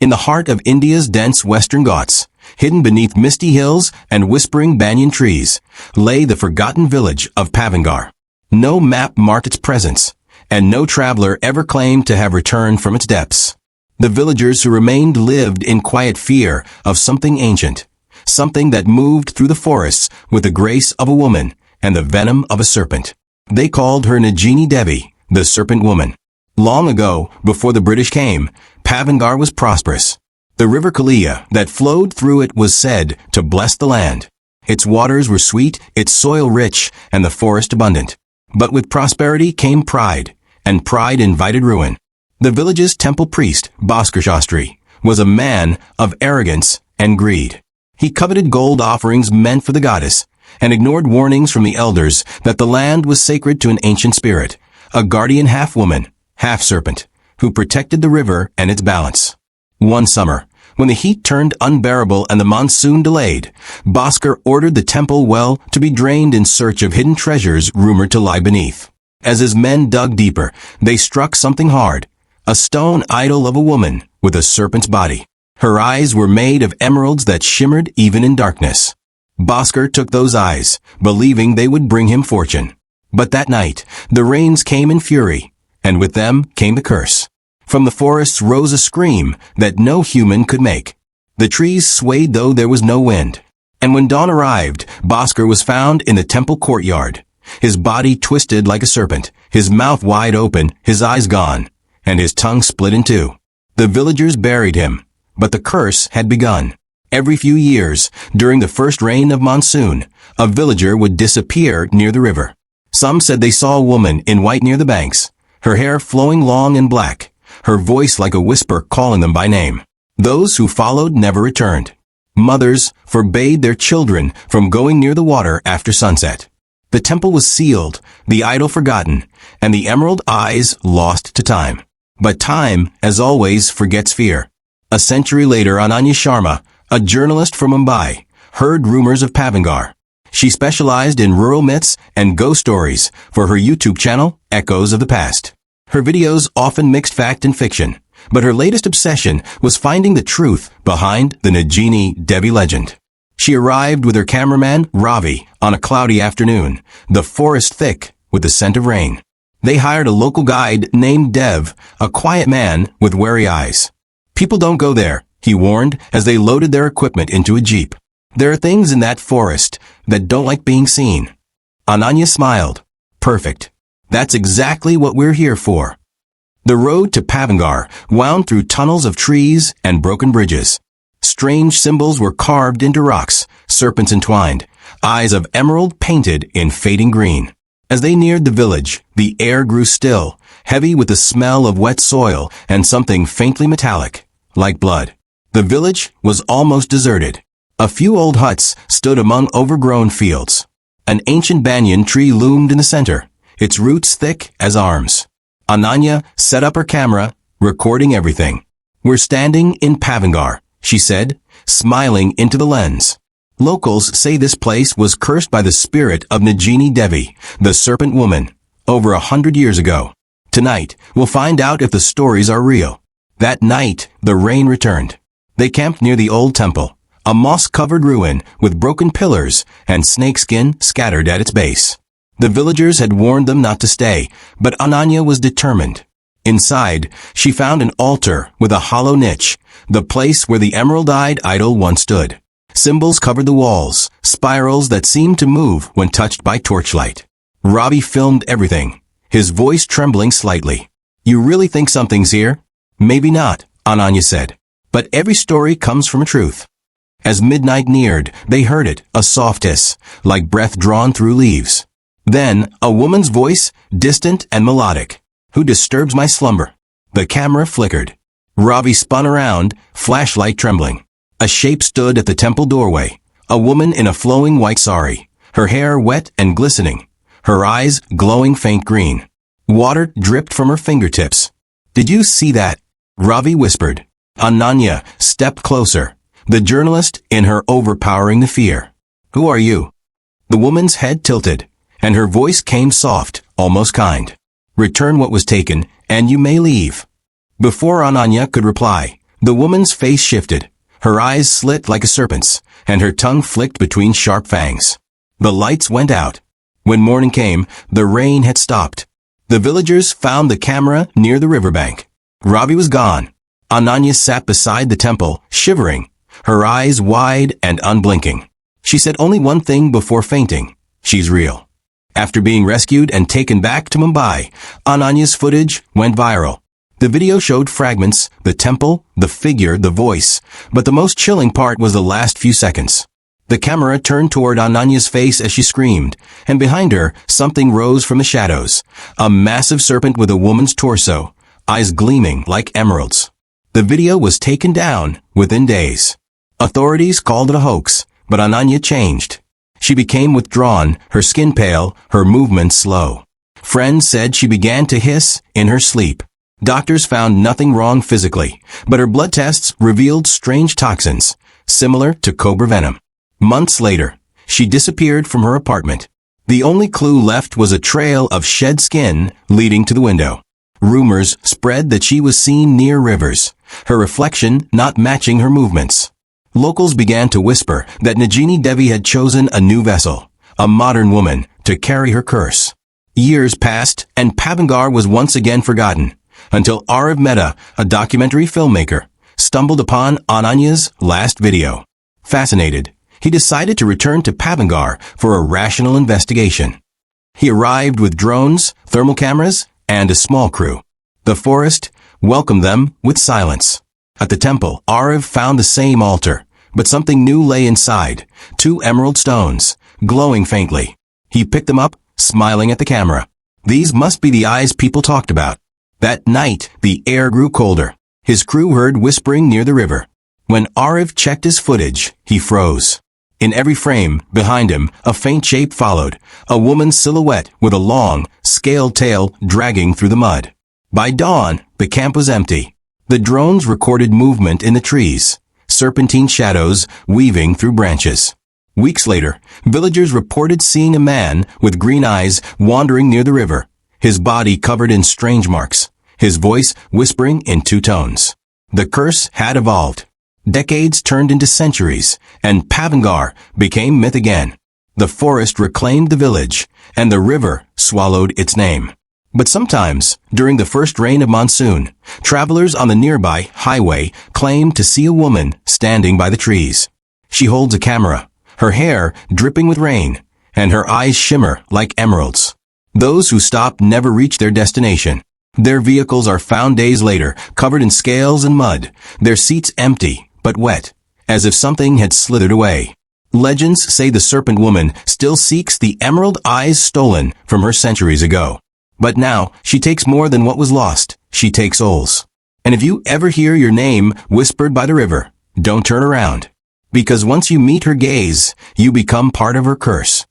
In the heart of India's dense western Ghats, hidden beneath misty hills and whispering banyan trees, lay the forgotten village of Pavangarh. No map marked its presence, and no traveler ever claimed to have returned from its depths. The villagers who remained lived in quiet fear of something ancient, something that moved through the forests with the grace of a woman and the venom of a serpent. They called her Naagini Devi, the Serpent Woman. Long ago, before the British came, Pavangarh was prosperous. The river Kalia that flowed through it was said to bless the land. Its waters were sweet, its soil rich, and the forest abundant. But with prosperity came pride, and pride invited ruin. The village's temple priest, Bhaskar was a man of arrogance and greed. He coveted gold offerings meant for the goddess, and ignored warnings from the elders that the land was sacred to an ancient spirit, a guardian half-woman, half-serpent, who protected the river and its balance. One summer, when the heat turned unbearable and the monsoon delayed, Bhaskar ordered the temple well to be drained in search of hidden treasures rumored to lie beneath. As his men dug deeper, they struck something hard, a stone idol of a woman with a serpent's body. Her eyes were made of emeralds that shimmered even in darkness. Bhaskar took those eyes, believing they would bring him fortune. But that night, the rains came in fury, and with them came the curse. From the forests rose a scream that no human could make. The trees swayed though there was no wind. And when dawn arrived, Bhaskar was found in the temple courtyard. His body twisted like a serpent, his mouth wide open, his eyes gone, and his tongue split in two. The villagers buried him, but the curse had begun. Every few years, during the first rain of monsoon, a villager would disappear near the river. Some said they saw a woman in white near the banks, her hair flowing long and black, her voice like a whisper calling them by name. Those who followed never returned. Mothers forbade their children from going near the water after sunset. The temple was sealed, the idol forgotten, and the emerald eyes lost to time. But time, as always, forgets fear. A century later, Ananya Sharma, a journalist from Mumbai, heard rumors of Pavangarh. She specialized in rural myths and ghost stories for her YouTube channel, Echoes of the Past. Her videos often mixed fact and fiction, but her latest obsession was finding the truth behind the Naagini Devi legend. She arrived with her cameraman, Ravi, on a cloudy afternoon, the forest thick with the scent of rain. They hired a local guide named Dev, a quiet man with wary eyes. "People don't go there," he warned as they loaded their equipment into a jeep. "There are things in that forest that don't like being seen." Ananya smiled. "Perfect. That's exactly what we're here for." The road to Pavangarh wound through tunnels of trees and broken bridges. Strange symbols were carved into rocks, serpents entwined, eyes of emerald painted in fading green. As they neared the village, the air grew still, heavy with the smell of wet soil and something faintly metallic, like blood. The village was almost deserted. A few old huts stood among overgrown fields. An ancient banyan tree loomed in the center, its roots thick as arms. Ananya set up her camera, recording everything. "We're standing in Pavangarh," she said, smiling into the lens. "Locals say this place was cursed by the spirit of Naagini Devi, the Serpent Woman, over 100 years ago. Tonight, we'll find out if the stories are real." That night, the rain returned. They camped near the old temple, a moss-covered ruin with broken pillars and snakeskin scattered at its base. The villagers had warned them not to stay, but Ananya was determined. Inside, she found an altar with a hollow niche, the place where the emerald-eyed idol once stood. Symbols covered the walls, spirals that seemed to move when touched by torchlight. Ravi filmed everything, his voice trembling slightly. "You really think something's here?" "Maybe not," Ananya said. "But every story comes from a truth." As midnight neared, they heard it, a soft hiss, like breath drawn through leaves. Then, a woman's voice, distant and melodic. "Who disturbs my slumber?" The camera flickered. Ravi spun around, flashlight trembling. A shape stood at the temple doorway, a woman in a flowing white sari, her hair wet and glistening, her eyes glowing faint green. Water dripped from her fingertips. "Did you see that?" Ravi whispered. Ananya stepped closer, the journalist in her overpowering the fear. "Who are you?" The woman's head tilted, and her voice came soft, almost kind. "Return what was taken, and you may leave." Before Ananya could reply, The woman's face shifted. Her eyes slit like a serpent's, and her tongue flicked between sharp fangs. The lights went out. When morning came, the rain had stopped. The villagers found the camera near the riverbank. Ravi was gone. Ananya sat beside the temple, shivering, her eyes wide and unblinking. She said only one thing before fainting: she's real. After being rescued and taken back to Mumbai, Ananya's footage went viral. The video showed fragments, the temple, the figure, the voice, but the most chilling part was the last few seconds. The camera turned toward Ananya's face as she screamed, and behind her, something rose from the shadows. A massive serpent with a woman's torso, eyes gleaming like emeralds. The video was taken down within days. Authorities called it a hoax, but Ananya changed. She became withdrawn, her skin pale, her movements slow. Friends said she began to hiss in her sleep. Doctors found nothing wrong physically, but her blood tests revealed strange toxins, similar to cobra venom. Months later, she disappeared from her apartment. The only clue left was a trail of shed skin leading to the window. Rumors spread that she was seen near rivers, her reflection not matching her movements. Locals began to whisper that Naagini Devi had chosen a new vessel, a modern woman, to carry her curse. Years passed, and Pavangarh was once again forgotten, until Arav Mehta, a documentary filmmaker, stumbled upon Ananya's last video. Fascinated, he decided to return to Pavangarh for a rational investigation. He arrived with drones, thermal cameras, and a small crew. The forest welcomed them with silence. At the temple, Arav found the same altar, but something new lay inside, 2 emerald stones, glowing faintly. He picked them up, smiling at the camera. These must be the eyes people talked about. That night, the air grew colder. His crew heard whispering near the river. When Arav checked his footage, he froze. In every frame, behind him, a faint shape followed, a woman's silhouette with a long, scaled tail dragging through the mud. By dawn, the camp was empty. The drones recorded movement in the trees, serpentine shadows weaving through branches. Weeks later, villagers reported seeing a man with green eyes wandering near the river, his body covered in strange marks, his voice whispering in 2 tones. The curse had evolved. Decades turned into centuries, and Pavangarh became myth again. The forest reclaimed the village, and the river swallowed its name. But sometimes, during the first rain of monsoon, travelers on the nearby highway claim to see a woman standing by the trees. She holds a camera, her hair dripping with rain, and her eyes shimmer like emeralds. Those who stop never reach their destination. Their vehicles are found days later, covered in scales and mud, their seats empty but wet, as if something had slithered away. Legends say the Serpent Woman still seeks the emerald eyes stolen from her centuries ago. But now, she takes more than what was lost. She takes souls. And if you ever hear your name whispered by the river, don't turn around. Because once you meet her gaze, you become part of her curse.